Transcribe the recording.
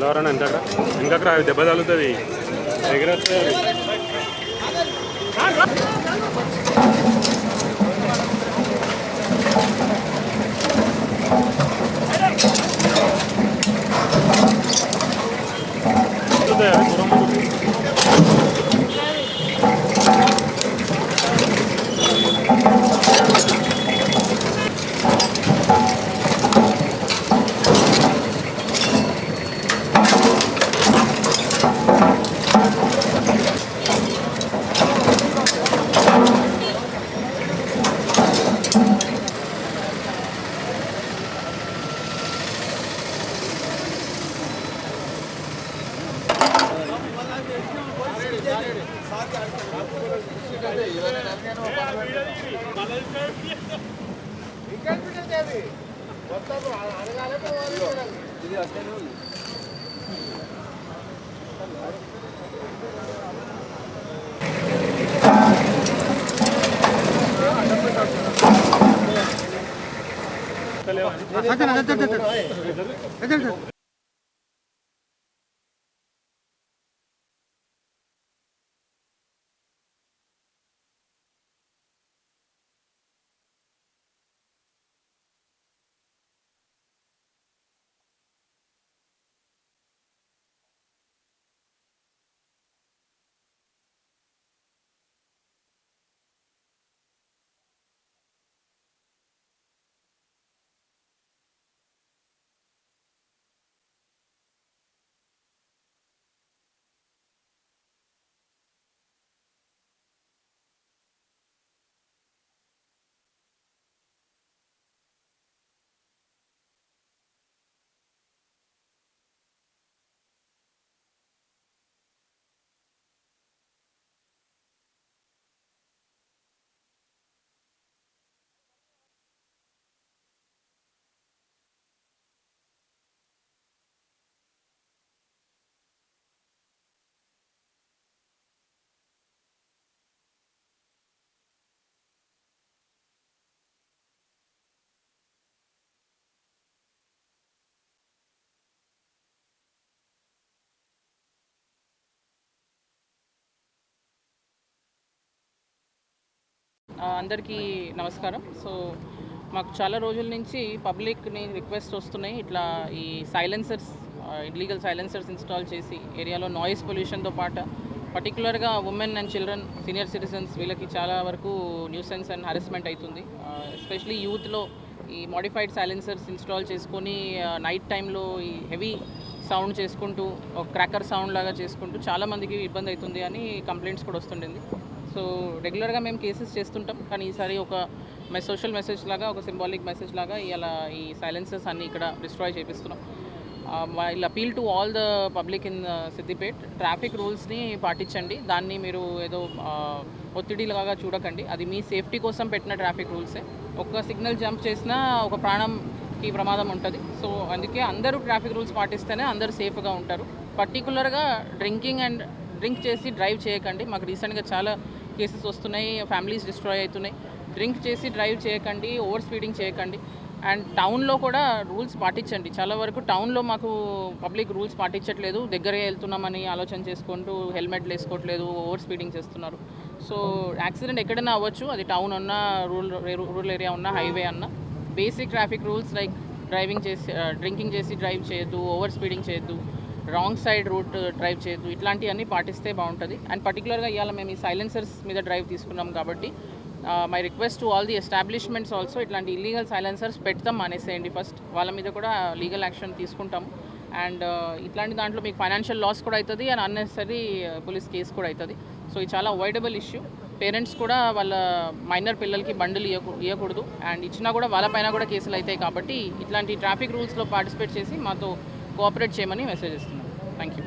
ఎవరైనా వెనకకు రా, దెబ్బ తగులుతుంది, ఎగిరేస్తుంది. అందరికీ నమస్కారం. సో మాకు చాలా రోజుల నుంచి పబ్లిక్ని రిక్వెస్ట్ వస్తున్నాయి, ఇట్లా ఈ సైలెన్సర్స్, ఇల్లీగల్ సైలెన్సర్స్ ఇన్స్టాల్ చేసి ఏరియాలో నాయిస్ పొల్యూషన్తో పాటు పర్టికులర్గా women and children, senior citizens వీళ్ళకి చాలా వరకు న్యూసెన్స్ అండ్ హరాస్మెంట్ అవుతుంది. ఎస్పెషలీ యూత్లో ఈ మోడిఫైడ్ సైలెన్సర్స్ ఇన్స్టాల్ చేసుకొని నైట్ టైంలో ఈ హెవీ సౌండ్ చేసుకుంటూ ఒక క్రాకర్ సౌండ్ లాగా చేసుకుంటూ చాలామందికి ఇబ్బంది అవుతుంది అని కంప్లైంట్స్ కూడా వస్తుండింది. సో రెగ్యులర్గా మేము కేసెస్ చేస్తుంటాం, కానీ ఈసారి ఒక సోషల్ మెసేజ్ లాగా, ఒక సింబాలిక్ మెసేజ్ లాగా ఇలా ఈ సైలెన్సర్స్ అన్నీ ఇక్కడ డిస్ట్రాయ్ చేపిస్తున్నాం. ఇలా appeal to all the public in Siddipet, traffic రూల్స్ని పాటించండి. దాన్ని మీరు ఏదో ఒత్తిడిలాగా చూడకండి. అది మీ సేఫ్టీ కోసం పెట్టిన ట్రాఫిక్ రూల్సే. ఒక సిగ్నల్ జంప్ చేసినా ఒక ప్రాణంకి ప్రమాదం ఉంటుంది. సో అందుకే అందరూ ట్రాఫిక్ రూల్స్ పాటిస్తేనే అందరూ సేఫ్గా ఉంటారు. పర్టికులర్గా డ్రింక్ చేసి డ్రైవ్ చేయకండి. మాకు రీసెంట్గా చాలా కేసెస్ వస్తున్నాయి, ఫ్యామిలీస్ డిస్ట్రాయ్ అవుతున్నాయి. డ్రింక్ చేసి డ్రైవ్ చేయకండి, ఓవర్ స్పీడింగ్ చేయకండి. అండ్ టౌన్లో కూడా రూల్స్ పాటించండి. చాలా వరకు టౌన్లో మాకు పబ్లిక్ రూల్స్ పాటించట్లేదు, దగ్గరే వెళ్తున్నామని ఆలోచన చేసుకుంటూ హెల్మెట్లు వేసుకోవట్లేదు, ఓవర్ స్పీడింగ్ చేస్తున్నారు. సో యాక్సిడెంట్ ఎక్కడైనా అవ్వచ్చు, అది టౌన్ ఉన్నా, రూరల్ ఏరియా ఉన్నా, హైవే అన్నా. Basic traffic rules like drinking చేసి డ్రైవ్ చేయొద్దు, ఓవర్ స్పీడింగ్ చేయొద్దు, రాంగ్ సైడ్ రూట్ డ్రైవ్ చేయొద్దు, ఇట్లాంటివన్నీ పాటిస్తే బాగుంటుంది. అండ్ పర్టికులర్గా ఇవాళ మేము ఈ సైలెన్సర్స్ మీద డ్రైవ్ తీసుకున్నాం కాబట్టి my request to all the establishments also, ఇట్లాంటి ఇల్లీగల్ సైలెన్సర్స్ పెడతాం అనేసేయండి. ఫస్ట్ వాళ్ళ మీద కూడా లీగల్ యాక్షన్ తీసుకుంటాము. అండ్ ఇట్లాంటి దాంట్లో మీకు ఫైనాన్షియల్ లాస్ కూడా అవుతుంది అండ్ అన్నెసరీ పోలీస్ కేసు కూడా అవుతుంది. సో ఇది చాలా అవాయిడబుల్ ఇష్యూ. పేరెంట్స్ కూడా వాళ్ళ మైనర్ పిల్లలకి బండ్లు ఇవ్వకూడదు, అండ్ ఇచ్చినా కూడా వాళ్ళపైన కూడా కేసులు అవుతాయి. కాబట్టి ఇట్లాంటి ట్రాఫిక్ రూల్స్లో పార్టిసిపేట్ చేసి మాతో కోఆపరేట్ చేయమని మెసేజ్ ఇస్తున్నాను. Thank you.